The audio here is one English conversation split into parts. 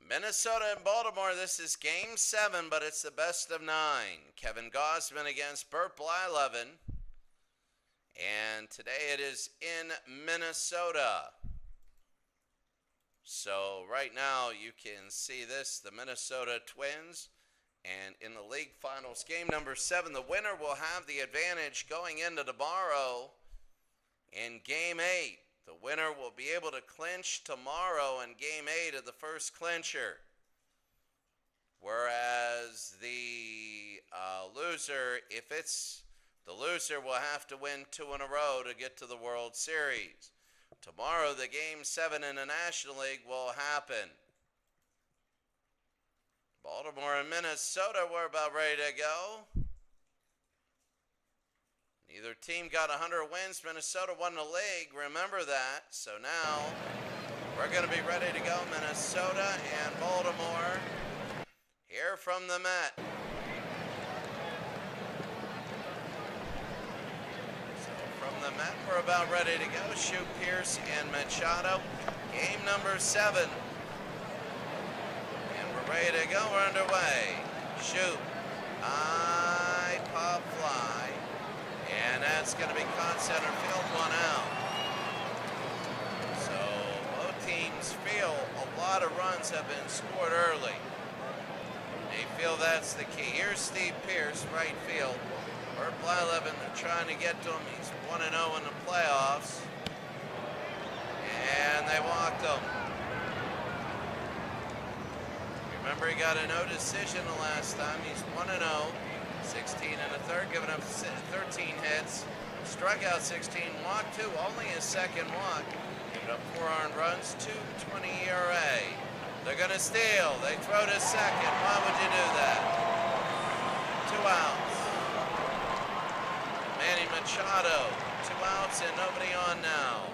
Minnesota and Baltimore, this is Game 7, but it's the best of 9. Kevin Gausman against Bert Blyleven. And today it is in Minnesota. So right now you can see this, the Minnesota Twins. And in the league finals, game number 7, the winner will have the advantage going into tomorrow in Game 8. The winner will be able to clinch tomorrow in Game 8 of the first clincher. Whereas the loser, the loser will have to win 2 in a row to get to the World Series. Tomorrow, the Game 7 in the National League will happen. Baltimore and Minnesota, we're about ready to go. Neither team got 100 wins. Minnesota won the league. Remember that. So now we're going to be ready to go. Minnesota and Baltimore here from the Met. So from the Met, we're about ready to go. Shute, Pearce, and Machado. Game number 7. And we're ready to go. We're underway. Shute. High pop fly. And that's going to be caught center field, 1 out. So both teams feel a lot of runs have been scored early. They feel that's the key. Here's Steve Pearce, right field. Bert Blyleven, they're trying to get to him. He's 1-0 in the playoffs. And they walked him. Remember, he got a no decision the last time. He's 1-0. 16 in the third, giving up 13 hits, struck out 16, walked 2, only his second walk, giving up 4 earned runs, 2.20 ERA. They're going to steal. They throw to second. Why would you do that? 2 outs. Manny Machado, 2 outs and nobody on now.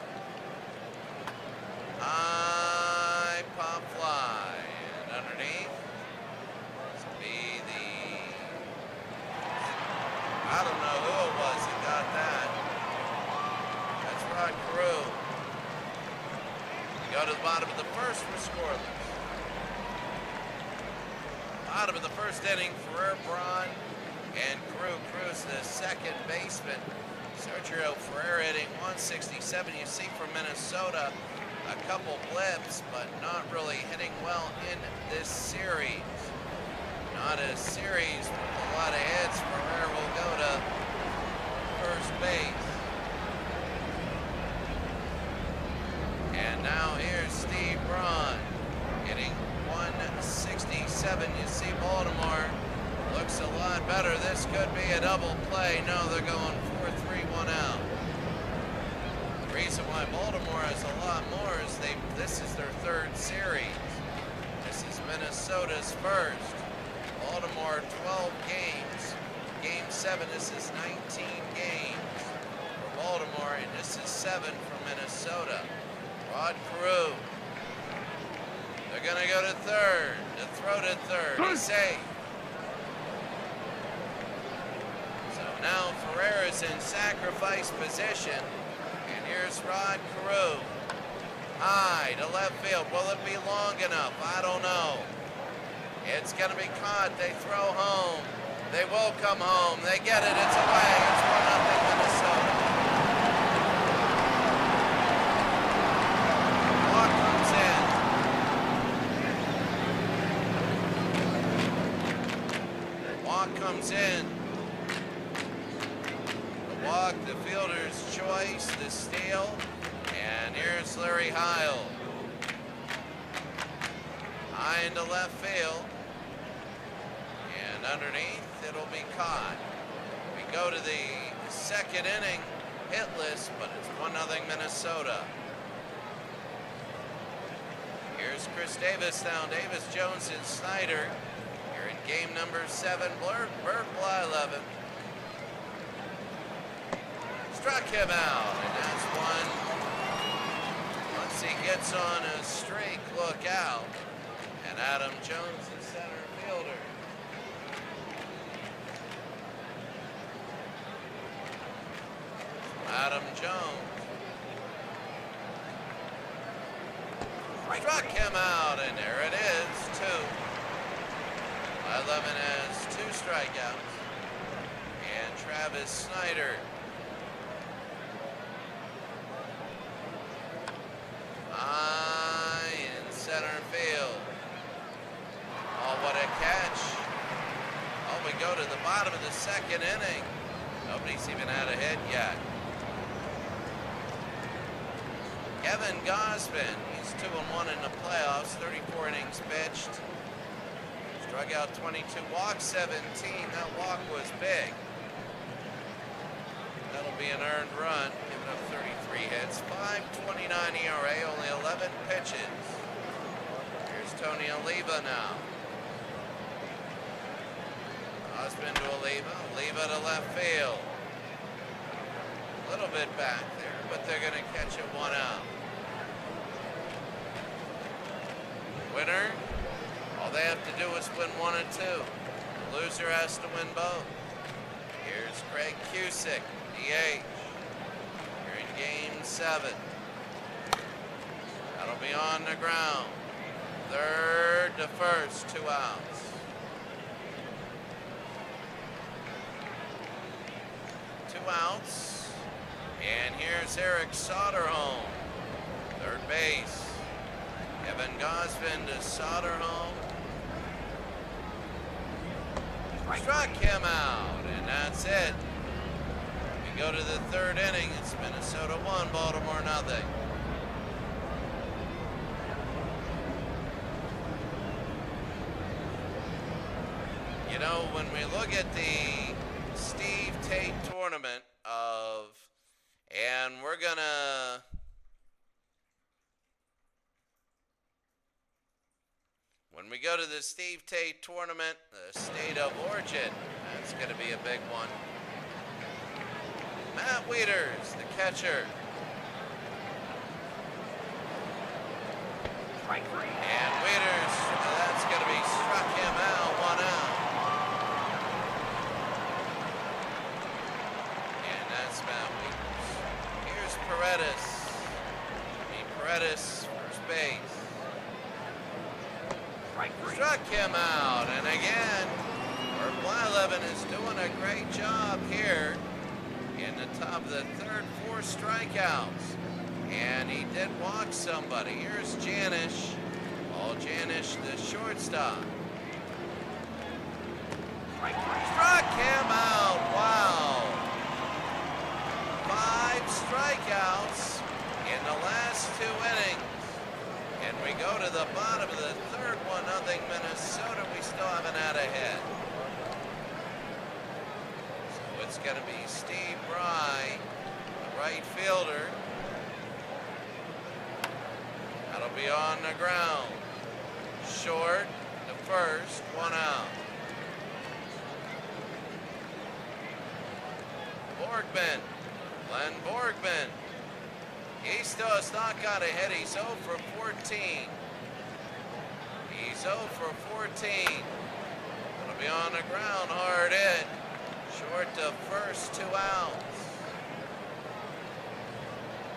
High pop fly, and underneath. I don't know who it was that got that. That's Rod Carew. We go to the bottom of the first, we're scoreless. Bottom of the first inning, Ferrer, Braun, and Carew. Crew's the second baseman. Sergio Ferrer hitting 167. You see from Minnesota a couple blips, but not really hitting well in this series. Not a series with a lot of hits. Ferrer will go to first base. And now here's Steve Braun hitting 167. You see Baltimore looks a lot better. This could be a double play. No, they're going 4-3, 1 out. The reason why Baltimore has a lot more is this is their 3rd series. This is Minnesota's first. Baltimore 12 games. Game 7, this is 19 games for Baltimore, and this is 7 for Minnesota. Rod Carew. They're going to go to third. To throw to third. He's safe. So now Ferrer is in sacrifice position. And here's Rod Carew. High to left field. Will it be long enough? I don't know. It's going to be caught. They throw home. They will come home. They get it. It's away. It's 1-0 Minnesota. Walk comes in. Walk comes in. The walk, the fielder's choice, the steal. And here's Larry Heil. High into left field. And underneath, it'll be caught. We go to the second inning, hitless, but it's 1-0 Minnesota. Here's Chris Davis down. Davis, Jones, and Snyder. Here in game number 7, Bert Blyleven. Struck him out, and that's one. Once he gets on a streak, look out. And Adam Jones, the center fielder. Adam Jones. Struck him out, and there it is. 11 has 2 strikeouts. And Travis Snyder. High in center field. Oh, what a catch. Oh, we go to the bottom of the 2nd inning. Nobody's even had a hit yet. Kevin Gausman, he's 2-1 in the playoffs, 34 innings pitched. Struck out 22, walked 17. That walk was big. That'll be an earned run, giving up 33 hits. 5.29 ERA, only 11 pitches. Here's Tony Oliva now. Gausman to Oliva, Oliva to left field. A little bit back there, but they're going to catch it 1 out. Winner, all they have to do is win 1 and 2. The loser has to win both. Here's Craig Cusick, DH. Here in Game 7. That'll be on the ground. 3rd to 1st, 2 outs. 2 outs. And here's Eric Soderholm, 3rd base. Kevin Gausman to Soderholm. Struck him out, and that's it. We go to the 3rd inning. It's Minnesota 1, Baltimore 0. You know, when we look at the Steve Tate tournament and we're gonna when we go to the Steve Tate tournament, the state of origin, that's going to be a big one. Matt Wieters, the catcher. And Wieters, that's going to be struck him out, 1 out. And that's Matt Wieters. Here's Paredes. Paredes, first base. Struck him out, and again, Bert Blyleven is doing a great job here in the top of the 3rd, 4 strikeouts. And he did walk somebody. Here's Janish. Oh, Janish, the shortstop. Struck him out, wow. 5 strikeouts in the last 2 innings. And we go to the bottom of the 3rd, 1-0 Minnesota. We still haven't had a hit. So it's going to be Steve Bry, the right fielder. That'll be on the ground. Short to 1st, 1 out. Borgman, Glenn Borgman. He still has not got a hit. He's 0 for 14. He's 0 for 14. It'll be on the ground, hard hit. Short to 1st, 2 outs.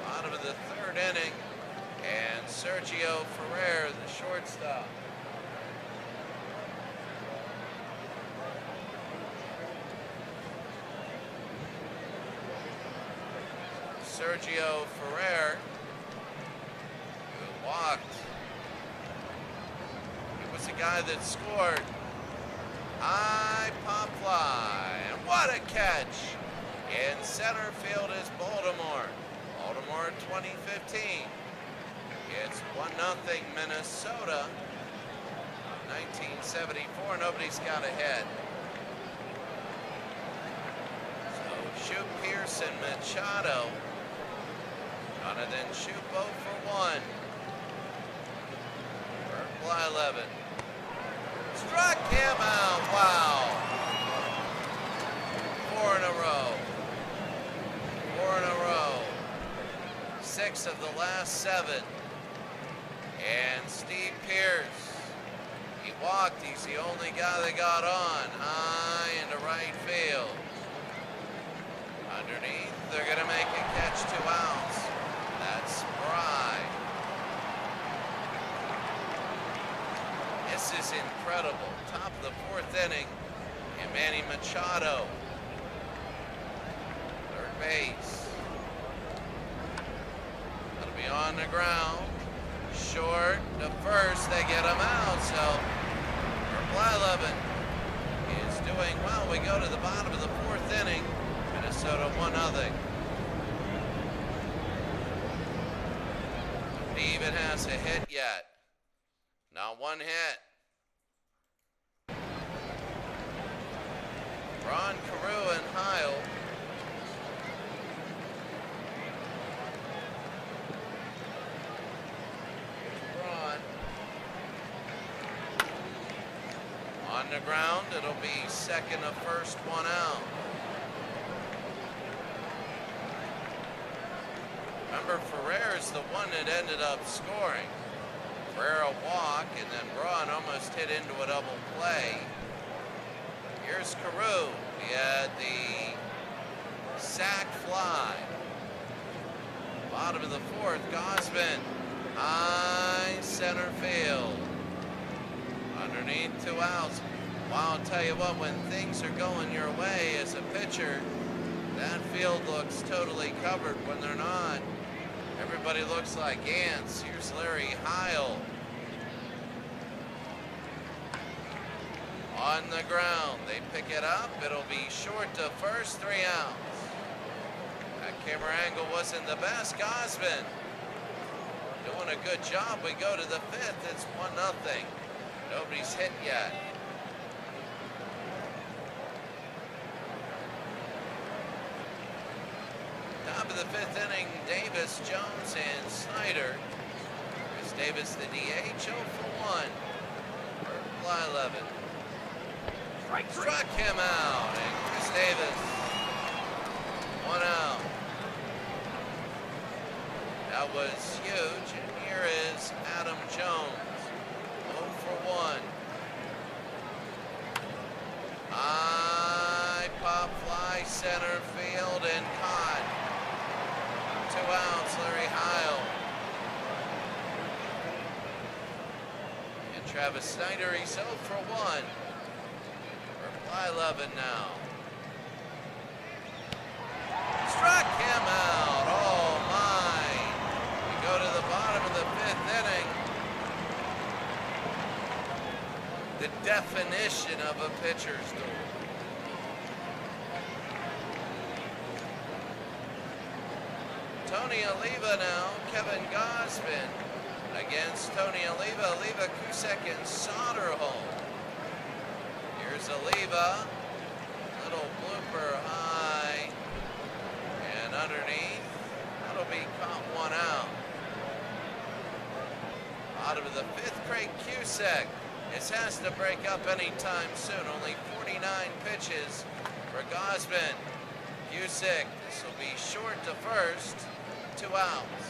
Bottom of the 3rd inning. And Sergio Ferrer, the shortstop. Sergio Ferrer, who walked. He was the guy that scored. High pop fly, and what a catch! In center field is Baltimore. Baltimore 2015. It's 1-0 Minnesota. 1974, nobody's got a hit. So Shoop, Pearson, Machado. Jonathan Shoop 0 for 1. Bert Blyleven. Struck him out, wow. 4 in a row. 4 in a row. 6 of the last 7. And Steve Pearce, he walked. He's the only guy that got on. High into right field. Underneath, they're going to make a catch 2 outs. That's Bry. This is incredible. Top of the fourth inning. And Manny Machado. Third base. That'll be on the ground. Short to first. They get him out. So Blyleven is doing well. We go to the bottom of the fourth inning. Minnesota 1-0. He even has a hit yet. Not one hit. Ron Carew and Heil. Ron. On the ground, it'll be second of first, one out. Remember, Ferrer's the one that ended up scoring. Ferrer walk, and then Braun almost hit into a double play. Here's Carew. He had the sac fly. Bottom of the fourth, Gausman. High center field. Underneath, 2 outs. Well, I'll tell you what, when things are going your way as a pitcher, that field looks totally covered. When they're not, everybody looks like ants. Here's Larry Heil. On the ground, they pick it up. It'll be short to first, 3 outs. That camera angle wasn't the best. Gausman doing a good job. We go to the fifth. It's 1-0. Nobody's hit yet. Top of the fifth inning, Davis, Jones, and Snyder. Chris Davis, the DH, 0 for 1 for Blyleven. Struck him out, and Chris Davis, 1 out. That was huge, and here is Adam Jones, 0 for 1. High pop fly, center field, and caught. 2 outs, Larry Heil. And Travis Snyder, he's 0 for 1. Blyleven now. Struck him out. Oh my. We go to the bottom of the fifth inning. The definition of a pitcher's duel. Tony Oliva now. Kevin Gausman against Tony Oliva. Oliva, Cusack, and Soderholm. Here's Oliva, little blooper high, and underneath, that'll be caught 1 out. Bottom of the fifth, Craig Cusack. This has to break up anytime soon. Only 49 pitches for Gausman. Cusack, this will be short to first, 2 outs.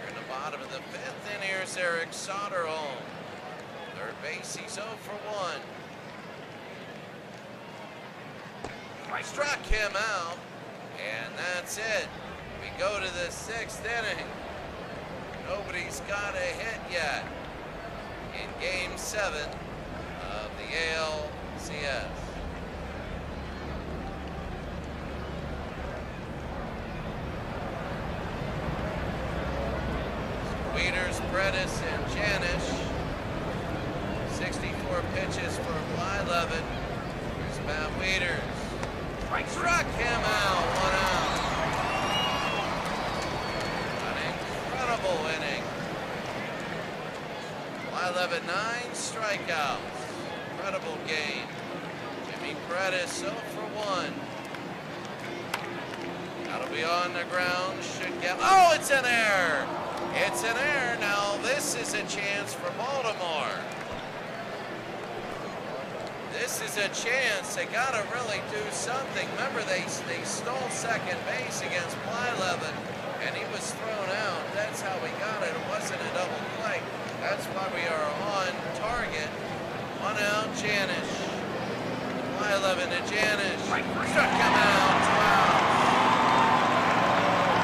Here in the bottom of the fifth, and here's Eric Soderholm. Third base, he's 0 for 1. Struck him out, and that's it. We go to the sixth inning. Nobody's got a hit yet in Game 7 of the ALCS. Wieters, Predis, and Janish. 64 pitches for Blyleven. Here's Matt Wieters. Struck him out, 1 out. An incredible inning. Blyleven, 9 strikeouts. Incredible game. Jimmy Predis, 0 for 1. That'll be on the ground. Should get. Oh, it's an error. It's an error. Now this is a chance for Baltimore. This is a chance. They got to really do something. Remember, they stole second base against Blyleven, and he was thrown out. That's how we got it. It wasn't a double play. That's why we are on target. 1 out, Janish. Blyleven to Janish. Struck him out. 2 outs.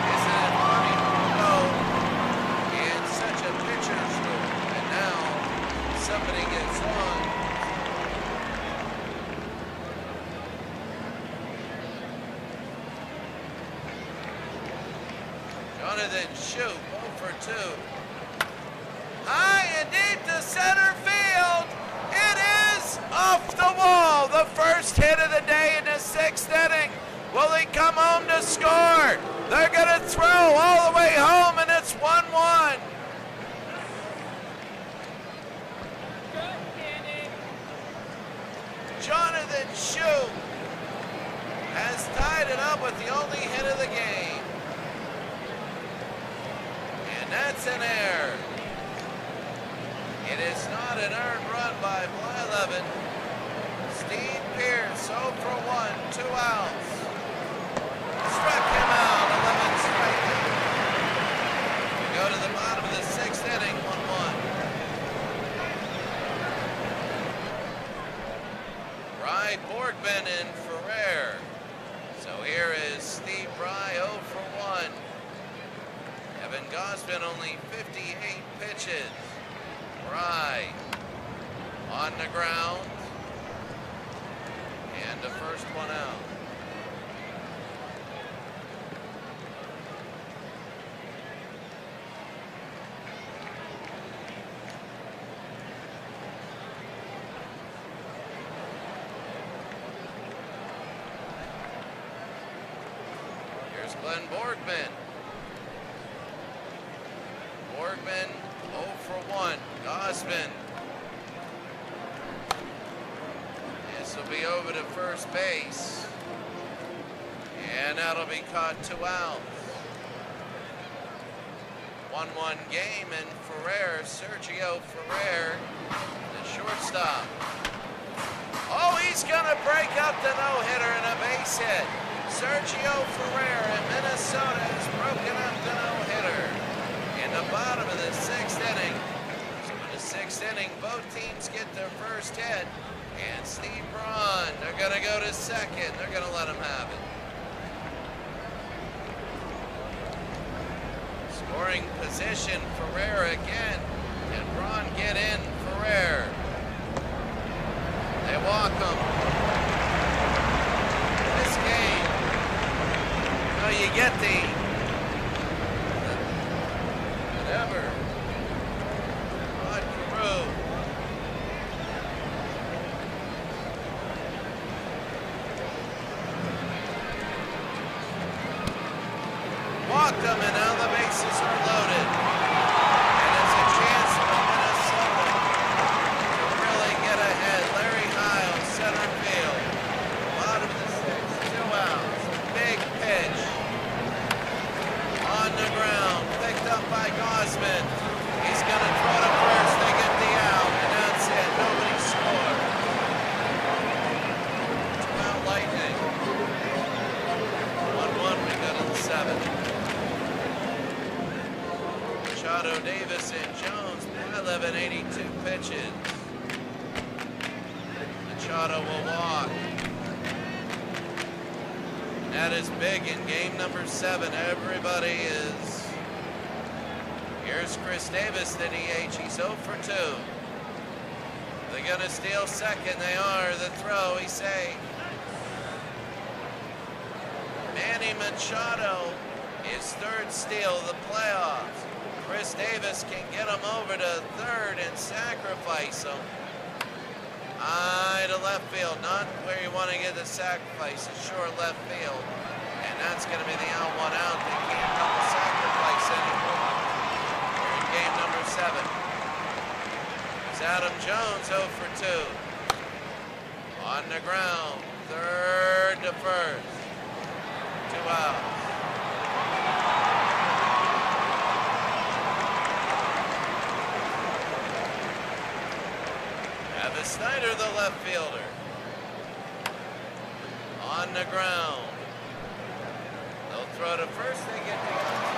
Isn't it funny? No. In such a pitcher's duel. And now Jonathan Shoup, 0 for 2. High and deep to center field. It is off the wall. The first hit of the day in the 6th inning. Will he come home to score? They're going to throw all the way home, and it's 1-1. Jonathan Shoup has tied it up with the only hit of the game. And that's an error. It is not an earned run by Blyleven. Steve Pearce, 0 for 1, 2 outs. Struck him out, 11 strikeouts. We go to the bottom of the 6th inning, 1-1. Bry, Borgman, and Ferrer. So here is Steve Bry, 0 for 1. Evan Gausman, only 58 pitches. Bry on the ground. And the first one out. Here's Glenn Borgman. Borgman, 0 for 1. Gausman. This will be over to first base. And that'll be caught 2 outs. 1-1 game, and Ferrer, Sergio Ferrer, the shortstop. Oh, he's gonna break up the no-hitter and a base hit. Sergio Ferrer in Minnesota has broken up the no-hitter in the bottom of the 6th inning. So in the 6th inning, both teams get their first hit. And Steve Braun, they're going to go to second. They're going to let him have it. Scoring position, Ferrer again. And Braun get in, Ferrer. They walk him. This game, you get the whatever. Rod Carew. Walked them, and now the bases are loaded. And it's a chance for Minnesota to really get ahead. Larry Hiles, center field. Bottom of the 6th, 2 outs. Big pitch. On the ground, picked up by Gausman. He's going to throw to first. They get the out, and that's it. Nobody scored. 2-out Lightning. 1-1, we go to the 7th. Machado, Davis, and Jones, 11, 82 pitches. Machado will walk. And that is big in game number 7. Everybody is. Here's Chris Davis, the DH. He's 0 for 2. They're going to steal second. They are. The throw, he's safe. Manny Machado, his 3rd steal of the playoffs. Chris Davis can get him over to third and sacrifice him. To left field, not where you want to get the sacrifice, it's short left field. And that's going to be the out, 1 out. They can't double sacrifice anymore. In game number 7. It's Adam Jones, 0 for 2. On the ground, third to first. 2 outs. Travis Snyder, the left fielder. On the ground. They'll throw to first, they get the out.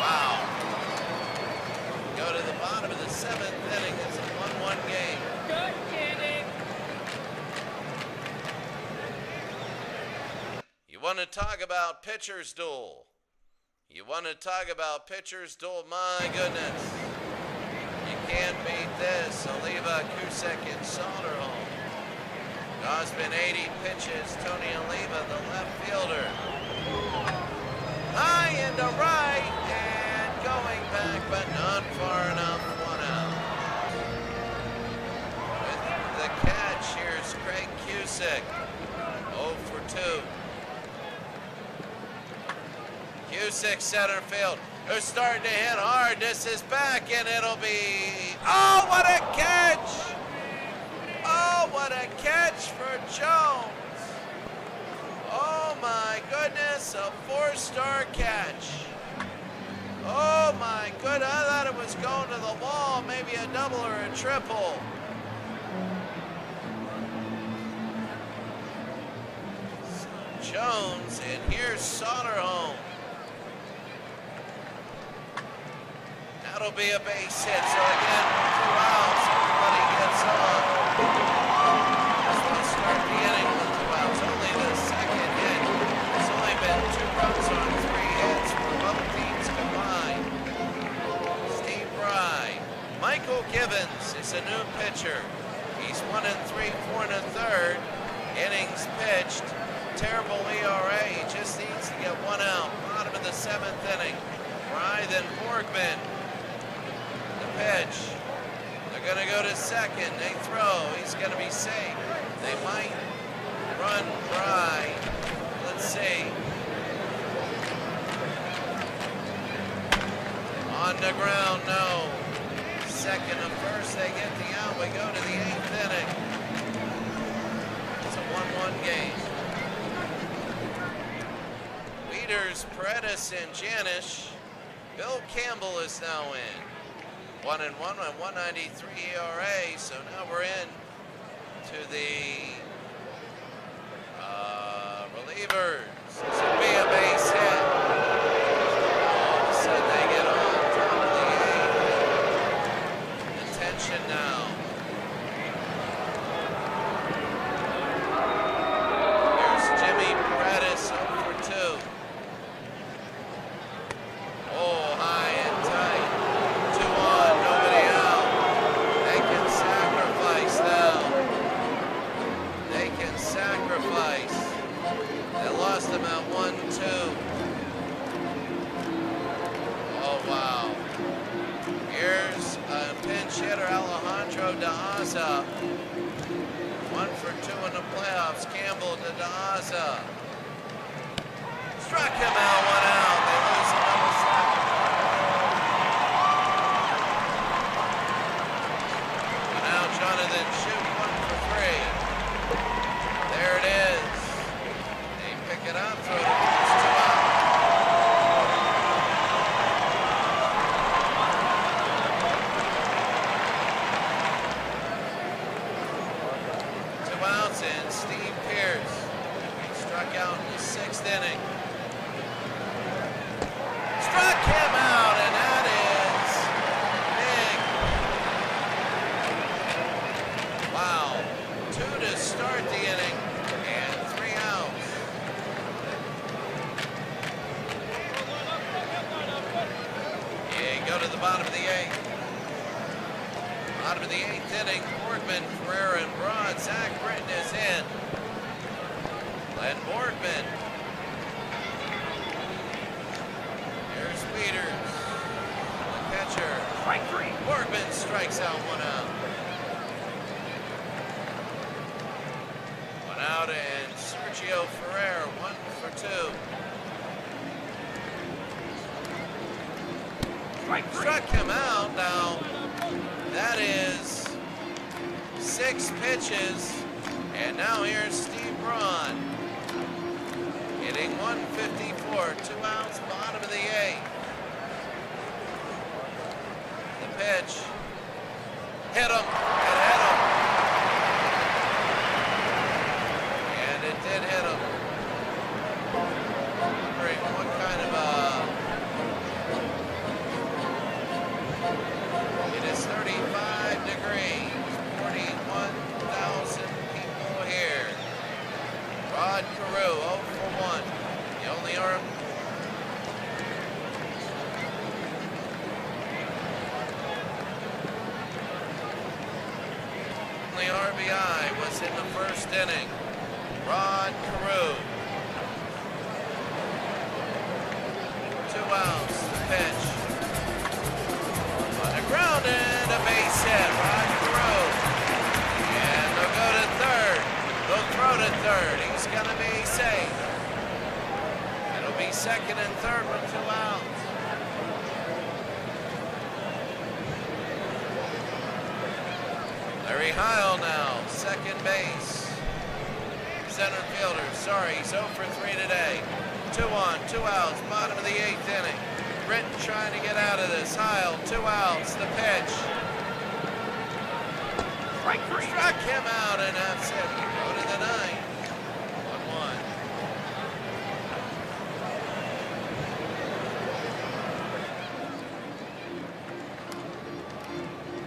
Wow. Go to the bottom of the 7th inning. It's a 1-1 game. Good inning. You want to talk about pitcher's duel. You want to talk about pitcher's duel. My goodness. You can't beat this. Oliva, Cusick, and Soderholm. Gausman, 80 pitches. Tony Oliva, the left fielder. High into right. 2-6 center field. They're starting to hit hard. This is back, and it'll be... Oh, what a catch! Oh, what a catch for Jones. Oh, my goodness, a 4-star catch. Oh, my goodness, I thought it was going to the wall, maybe a double or a triple. Jones, and here's Soderholm. That'll be a base hit, so again, 2 outs, everybody gets on. As we start the inning with 2 outs, only the second hit. There's only been 2 runs on 3 hits for both teams combined. Steve Bry. Michael Givens is a new pitcher. He's 1 3, 4 1/3 innings pitched. Terrible ERA. He just needs to get 1 out. Bottom of the 7th inning. Bry, then Borgman. Pitch. They're going to go to second. They throw. He's going to be safe. They might run Bry. Let's see. On the ground, no. Second and first, they get the out. We go to the 8th inning. It's a 1-1 game. Leaders, Paredes and Janish. Bill Campbell is now in. 1-1 at 193 ERA, so now we're in to the relievers. This would be a base hit. All of a sudden they get on top of the 8th. Attention now. Here's Jimmy Paredes 0 for 2. Oh, high and tight. 2 on, nobody out. They can sacrifice now. They can sacrifice. They lost him at 1-2. Oh, wow. Here's a pinch hitter, Alejandro De Aza. 1 for 2 in the playoffs. Campbell to De Aza. Struck him out, 1 out. They lose another second. And now Jonathan Shute 1 for 3. There it is. They pick it up, throw it, it's 2 out. And Steve Pearce, he struck out in the 6th inning. Struck him out, and that is big. Wow. 2 to start the inning, and 3 outs. Yeah, go to the bottom of the 8th. Bottom of the 8th inning, Borgman, Ferrer, and Broad. Zach Britton is in. Glenn Borgman. Here's Peters, the catcher. Strike 3. Borgman strikes out, 1 out. 1 out, and Sergio Ferrer, 1 for 2. Strike 3. Struck him out. Now, that is 6 pitches, and now here's Steve Braun hitting 154, 2 outs, bottom of the 8th. The pitch hit him, it hit him, and it did hit him. Wondering what kind of it is 35 degrees, 41,000 people here. Rod Carew, 0 for 1. The only RBI was in the 1st inning. Rod Carew. 2 outs, the pitch. On the ground and a base hit, Rod Carew. And they'll go to 3rd. They'll throw to 3rd. He's going to be safe. It'll be be second and third with 2 outs. Larry Heil now, second base. Center fielder, sorry, he's 0 for 3 today. 2 on, 2 outs, bottom of the 8th inning. Britton trying to get out of this. Heil, 2 outs, the pitch. Struck him out, and that's it. Go to the 9th. 1-1.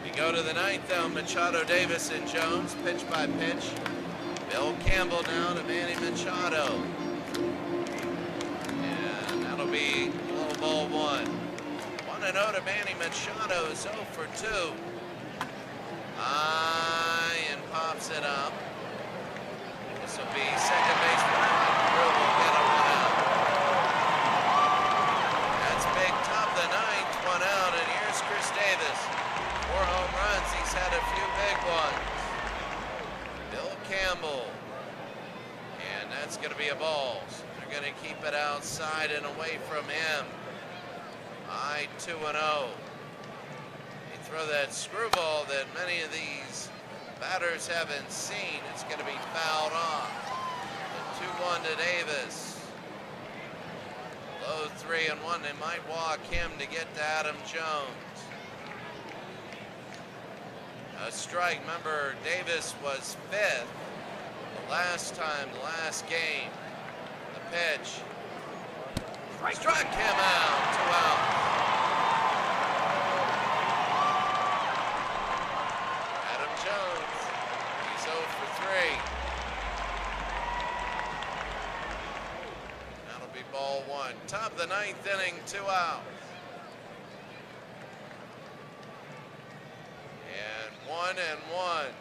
We go to the 9th now. Machado, Davis, and Jones. Pitch by pitch. Bill Campbell now to Manny Machado. And that'll be low ball 1. 1-0 to Manny Machado, 0 for 2. High and pops it up. This will be second base for Drew will get a 1 out. That's big, top of the 9th, 1 out, and here's Chris Davis. 4 home runs, he's had a few big ones. Bill Campbell, and that's going to be a ball. So they're going to keep it outside and away from him. High 2-0. Throw that screwball that many of these batters haven't seen. It's going to be fouled off. The 2-1 to Davis. Low 3-1. They might walk him to get to Adam Jones. A strike. Remember, Davis was 5th the last game. The pitch. Struck him out. 2 out. He's 0 for 3. That'll be ball 1. Top of the 9th inning, 2 outs. And 1-1.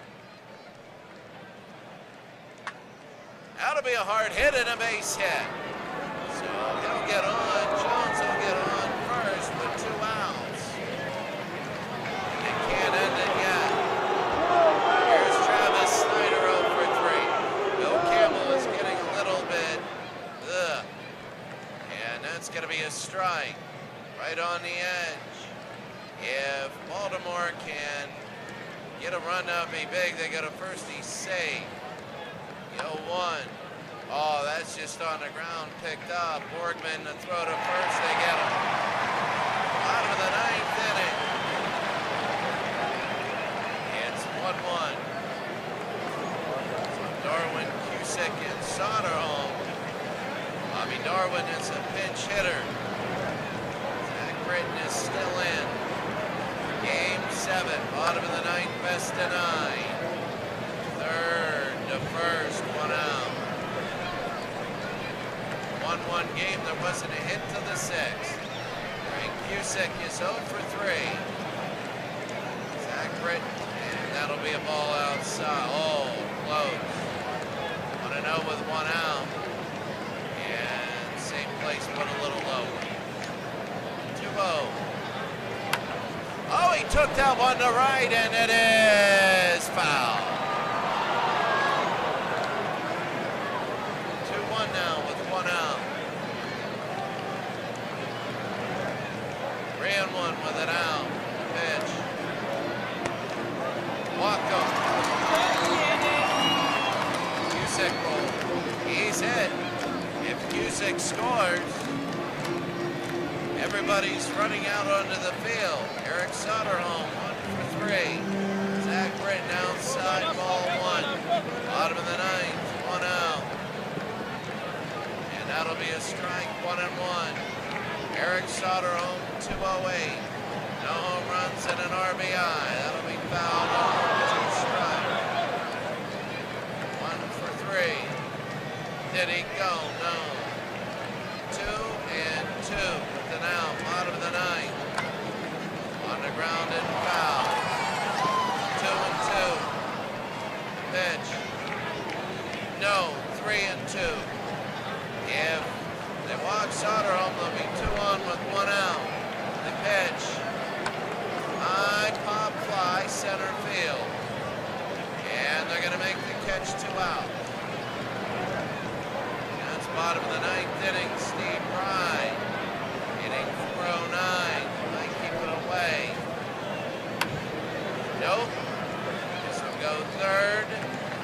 That'll be a hard hit and a base hit. So he'll get on. Jones will get on first with 2 outs. They can't end it yet. Here's Travis Snyder 0 for 3. Bill Campbell is getting a little bit, and that's going to be a strike right on the edge. If Baltimore can get a run, that'll be big. They go to first, he's safe. 0-1. Oh, that's just on the ground, picked up. Borgman to throw to first, they get him. Bottom of the 9th inning. It's 1-1. Darwin, Cusick, and Soderholm. Bobby Darwin is a pinch hitter. Zach Britton is still in. Game 7, bottom of the 9th, best of 9. Third to first, 1 out. 1-1 game, there wasn't a hit to the 6th. Frank Cusick is 0 for 3. Zach Britton, and that'll be a ball outside. Oh, close. 1-0 with 1 out. And same place, but a little lower. 2-0. Oh, he took that one to right, and it is foul. 2-1 now with 1 out. 3-1 with it out. Pitch. Wacom. Cusick roll. He's hit. If Cusick scores, everybody's running out onto the field. Eric Soderholm, 1 for 3. Zach Britton outside, ball 1. Bottom of the 9th, 1 out. And that'll be a strike, 1-1. Eric Soderholm, 208. No home runs and an RBI. That'll be fouled off. 2 strikes. 1 for 3. Did he go? No. 2-2 with an out, bottom of the 9th. On the ground and foul. 2-2. Pitch. No, 3-2. If they walk Soderholm, they'll be 2 on with 1 out. The pitch. High pop fly, center field. And they're going to make the catch, 2 out. That's bottom of the ninth inning, Steve Bryan hitting 409. Might keep it away. Nope. This will go third.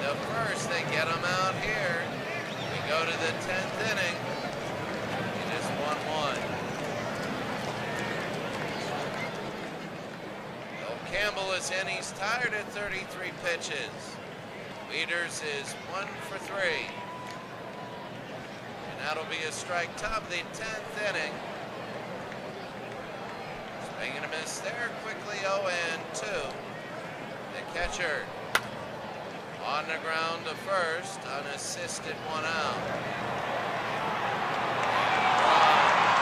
The first, they get him out here. We go to the 10th inning. It is 1-1. Bill Campbell is in. He's tired at 33 pitches. Leaders is 1 for 3. And that'll be a strike. Top of the 10th inning. Swing and a miss there. Quickly 0-2. The catcher on the ground to first, unassisted, 1 out.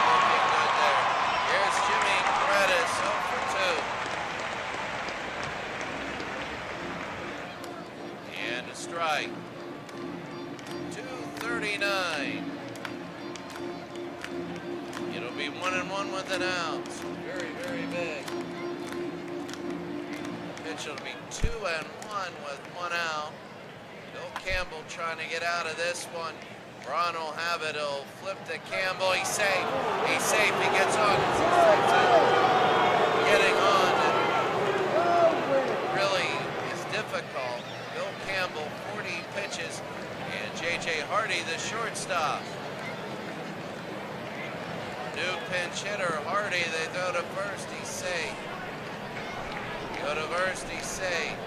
Looking good there. Here's Jimmy Paredes, 0 for 2. And a strike. 239. It'll be 1-1 with an out. Very, very big. Pitch will be 2-1 with 1 out. Bill Campbell trying to get out of this one. Braun will have it. He'll flip to Campbell. He's safe. He's safe. He gets on. Getting on really is difficult. Bill Campbell, 40 pitches, and J.J. Hardy, the shortstop. New pinch hitter, Hardy. They throw to first. He's safe. Go to first, he's safe.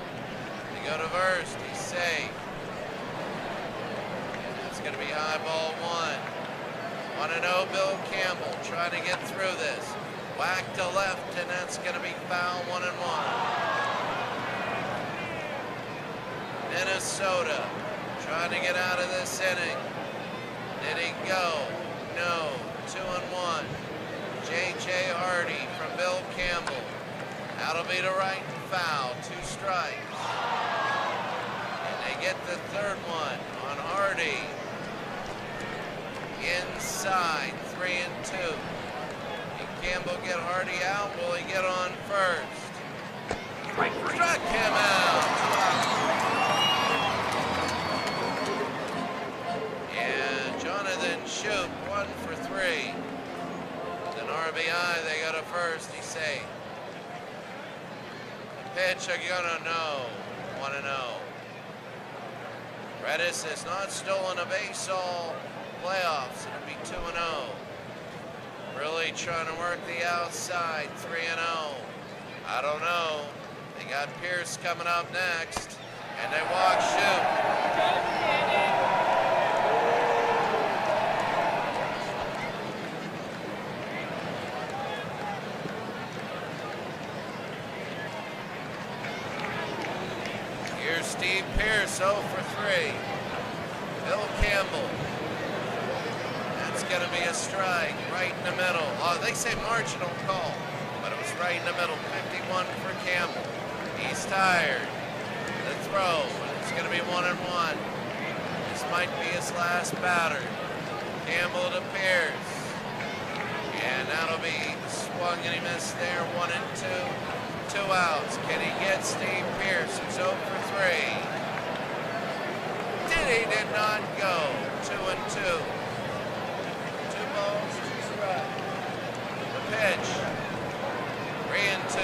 They go to first, he's safe. And it's going to be high ball 1. 1-0 Bill Campbell trying to get through this. Whack to left, and that's going to be foul. 1-1. Minnesota trying to get out of this inning. Did he go? No. 2-1. J.J. Hardy from Bill Campbell. That'll be the right foul, 2 strikes. And they get the third one on Hardy. Inside, 3-2. Can Campbell get Hardy out? Will he get on first? Struck him out. And Jonathan Shoup, 1 for 3. With an RBI, they go to first, he's safe. Pitch, are you gonna know? 1-0. Redis has not stolen a base all playoffs. It'll be 2-0. Really trying to work the outside. 3-0. I don't know. They got Pierce coming up next, and they walk Shoup. Steve Pierce, 0 for 3. Bill Campbell. That's going to be a strike right in the middle. Oh, they say marginal call, but it was right in the middle. 51 for Campbell. He's tired. The throw, it's going to be 1-1. This might be his last batter. Campbell to Pierce. And that'll be swung and he missed there. 1-2. 2 outs. Can he get Steve Pierce, who's 0 for 3? Did not go. 2-2. 2 balls, 2 strikes. The pitch. 3-2.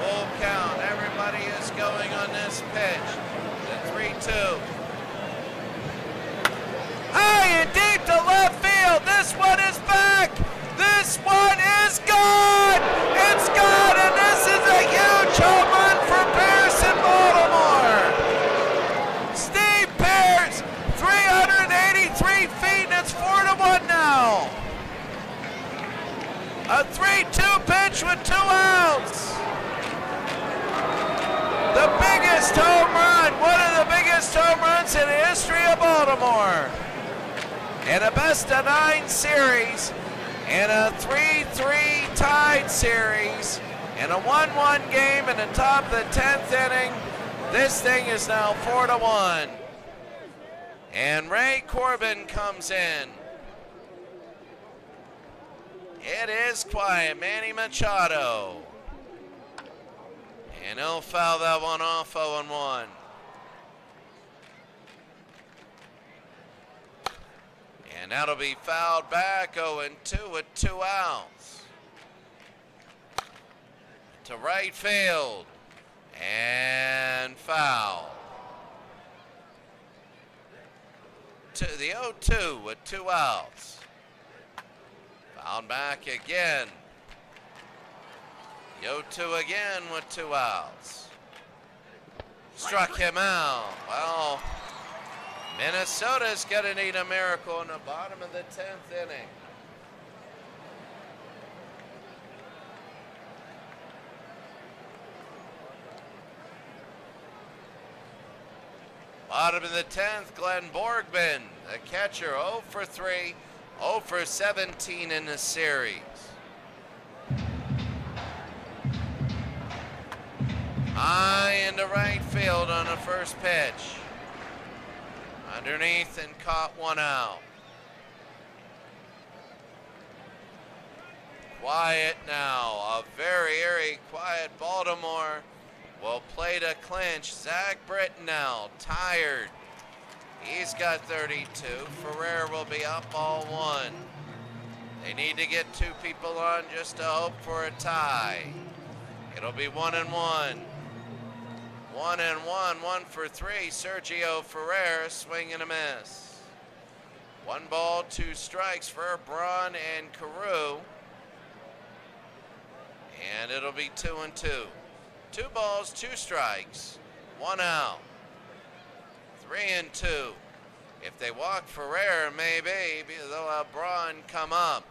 Full count. Everybody is going on this pitch. The 3-2. High and deep to left field. This one is back. This one is gone. It's gone, and this is a huge home run for Pierce in Baltimore. Steve Pierce, 383 feet, and it's 4-1 now. A 3-2 pitch with 2 outs. The biggest home run, one of the biggest home runs in the history of Baltimore. In a best-of-9 series, in a 3-3 tied series, in a 1-1 game in the top of the 10th inning, this thing is now 4-1. And Ray Corbin comes in. It is quiet, Manny Machado. And he'll foul that one off, 0-1. And that'll be fouled back, 0-2 with 2 outs. To right field. And foul. To the 0-2 with 2 outs. Fouled back again. The 0-2 again with 2 outs. Struck him out. Well, Minnesota's going to need a miracle in the bottom of the 10th inning. Bottom of the 10th, Glenn Borgman, the catcher, 0 for 3, 0 for 17 in the series. High into right field on the first pitch. Underneath and caught 1 out. Quiet now, a very quiet Baltimore will play to clinch. Zach Britton now, tired. He's got 32. Ferrer will be up 0-1. They need to get 2 people on just to hope for a tie. It'll be 1-1. 1-1, 1 for 3. Sergio Ferrer, swing and a miss. 1 ball, 2 strikes for Braun and Carew. And it'll be 2-2. 2 balls, 2 strikes, 1 out. 3-2. If they walk Ferrer, maybe they'll have Braun come up.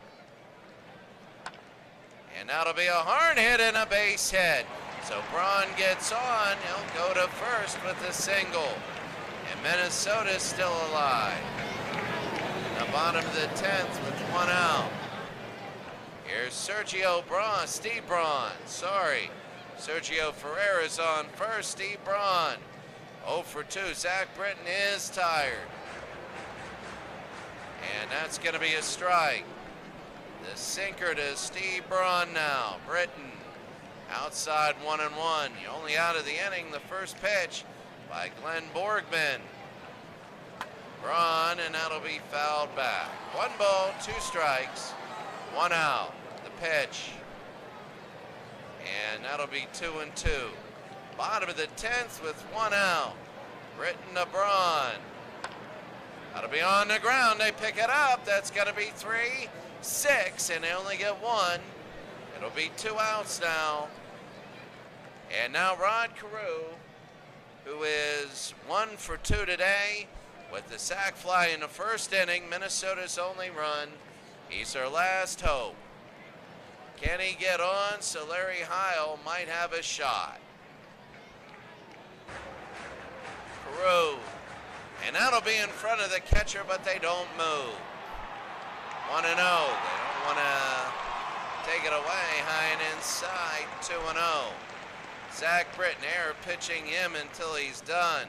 And that'll be a hard hit and a base hit. So Braun gets on, he'll go to first with a single. And Minnesota's still alive. The bottom of the 10th with 1 out. Here's Sergio Braun, Steve Braun, sorry. Sergio Ferrer is on first, Steve Braun. 0 for 2, Zach Britton is tired. And that's gonna be a strike. The sinker to Steve Braun now, Britton. Outside 1-1. The only out of the inning, the first pitch by Glenn Borgman. Braun, and that'll be fouled back. 1 ball, 2 strikes, 1 out. The pitch. And that'll be 2-2. Bottom of the 10th with 1 out. Britton to Braun. That'll be on the ground. They pick it up. That's going to be 3-6, and they only get 1. It'll be 2 outs now. And now Rod Carew, who is 1 for 2 today, with the sac fly in the first inning, Minnesota's only run. He's their last hope. Can he get on so Larry Heil might have a shot? Carew. And that'll be in front of the catcher, but they don't move. 1-0. They don't want to take it away. High and inside. 2-0. Zach Britton air pitching him until he's done.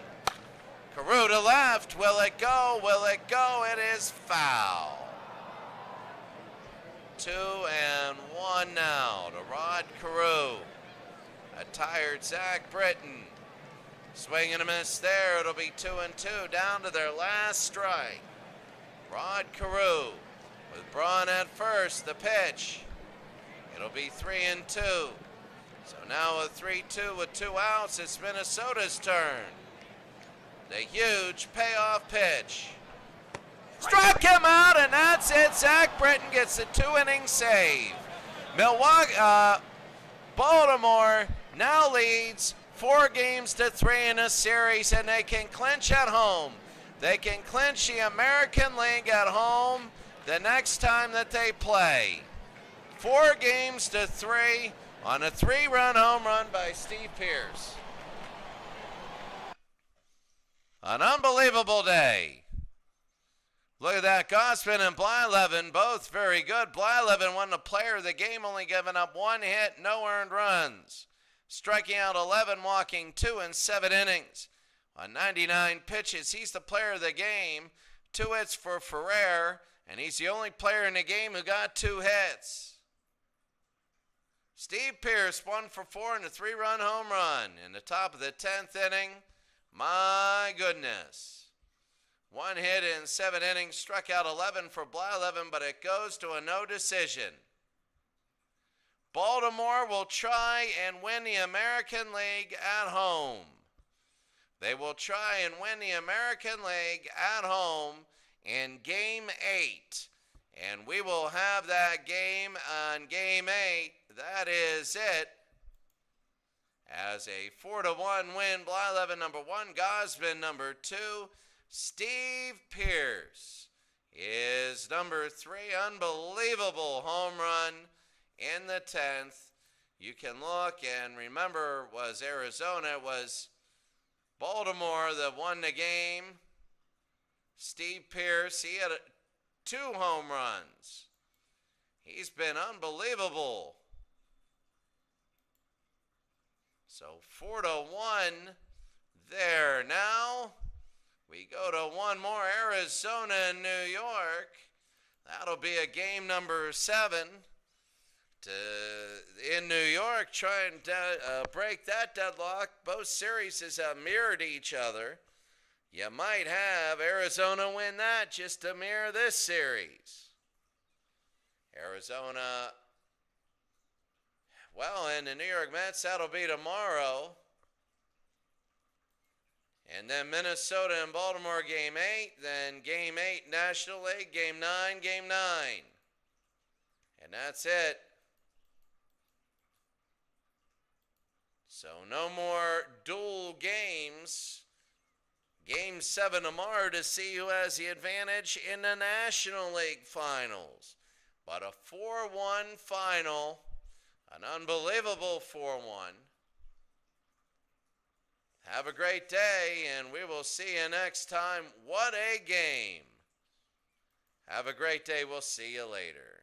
Carew to left. Will it go? Will it go? It is foul. 2-1 now to Rod Carew. A tired Zach Britton. Swing and a miss there. It'll be 2-2 down to their last strike. Rod Carew with Braun at first. The pitch. It'll be 3-2. So now a 3-2 with 2 outs. It's Minnesota's turn. The huge payoff pitch. Struck him out, and that's it. Zach Britton gets a 2-inning save. Baltimore now leads 4-3 in a series, and they can clinch at home. They can clinch the American League at home the next time that they play. 4-3 on a 3-run home run by Steve Pearce. An unbelievable day. Look at that. Gausman and Blyleven, both very good. Blyleven won the player of the game, only giving up 1 hit, no earned runs. Striking out 11, walking 2 in 7 innings. On 99 pitches, he's the player of the game. 2 hits for Ferrer, and he's the only player in the game who got 2 hits. Steve Pearce, 1 for 4 in a 3-run home run in the top of the 10th inning. My goodness. 1 hit in 7 innings, struck out 11 for Blyleven, but it goes to a no decision. Baltimore will try and win the American League at home. They will try and win the American League at home in Game 8. And we will have that game on Game 8. That is it. As a 4-1 win, Blyleven number 1, Gosman number 2. Steve Pearce is number 3. Unbelievable home run in the 10th. You can look and remember, it was Arizona, it was Baltimore that won the game. Steve Pearce, he had 2 home runs. He's been unbelievable. So 4-1 there. Now we go to one more, Arizona and New York. That'll be a game number 7. In New York, trying to break that deadlock. Both series have mirrored each other. You might have Arizona win that just to mirror this series. Arizona, well, and the New York Mets, that'll be tomorrow. And then Minnesota and Baltimore, Game 8. Then Game 8, National League, Game 9, Game 9. And that's it. So no more dual games. Game 7 tomorrow to see who has the advantage in the National League Finals. But a 4-1 final, an unbelievable 4-1. Have a great day, and we will see you next time. What a game. Have a great day. We'll see you later.